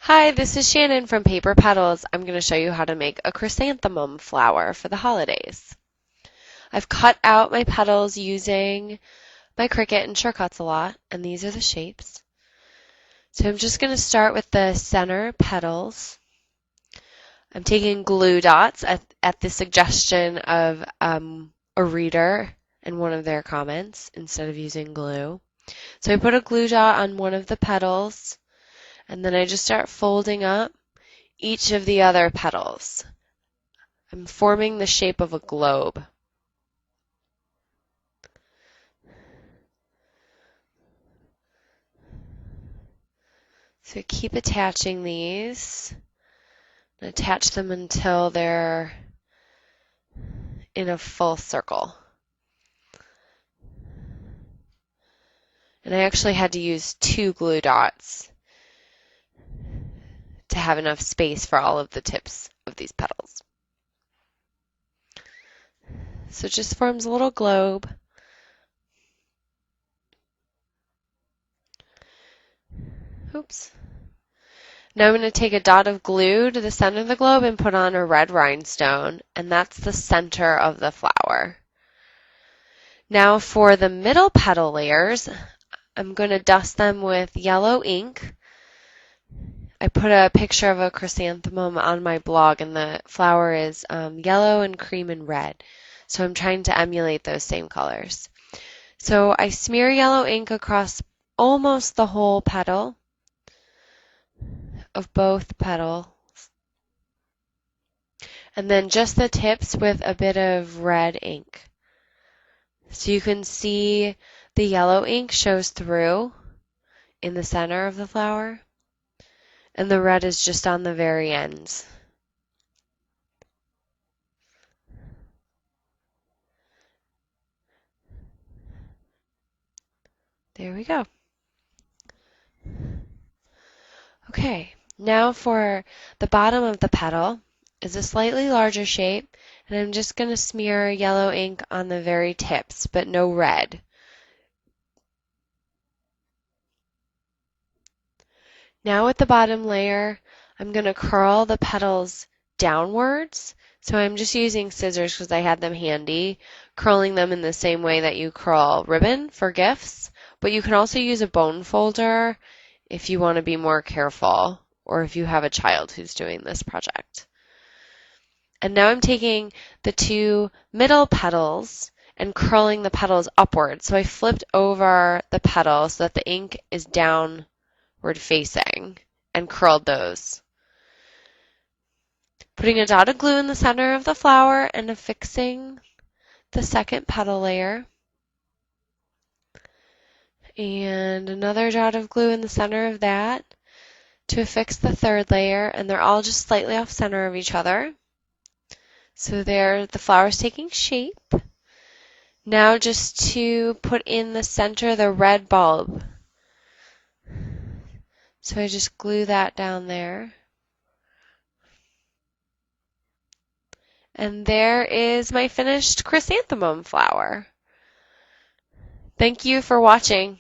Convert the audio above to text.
Hi, this is Shannon from Paper Petals. I'm going to show you how to make a chrysanthemum flower for the holidays. I've cut out my petals using my Cricut and Sure Cuts a lot, and these are the shapes. So I'm just going to start with the center petals. I'm taking glue dots at the suggestion of a reader in one of their comments instead of using glue. So I put a glue dot on one of the petals, and then I just start folding up each of the other petals. I'm forming the shape of a globe. So keep attaching these. And attach them until they're in a full circle. And I actually had to use 2 glue dots to have enough space for all of the tips of these petals. So it just forms a little globe. Oops. Now I'm going to take a dot of glue to the center of the globe and put on a red rhinestone, and that's the center of the flower. Now for the middle petal layers, I'm going to dust them with yellow ink. I put a picture of a chrysanthemum on my blog, and the flower is yellow and cream and red. So I'm trying to emulate those same colors. So I smear yellow ink across almost the whole petal of both petals, and then just the tips with a bit of red ink. So you can see the yellow ink shows through in the center of the flower, and the red is just on the very ends. There we go. Okay, now for the bottom of the petal is a slightly larger shape, and I'm just going to smear yellow ink on the very tips, but no red. Now with the bottom layer, I'm going to curl the petals downwards. So I'm just using scissors because I had them handy, curling them in the same way that you curl ribbon for gifts, but you can also use a bone folder if you want to be more careful or if you have a child who's doing this project. And now I'm taking the 2 middle petals and curling the petals upward. So I flipped over the petal so that the ink is downward facing and curled those. Putting a dot of glue in the center of the flower and affixing the second petal layer. And another dot of glue in the center of that to affix the third layer, and they're all just slightly off center of each other. So there, the flower's taking shape. Now just to put in the center the red bulb. So I just glue that down there. And there is my finished chrysanthemum flower. Thank you for watching.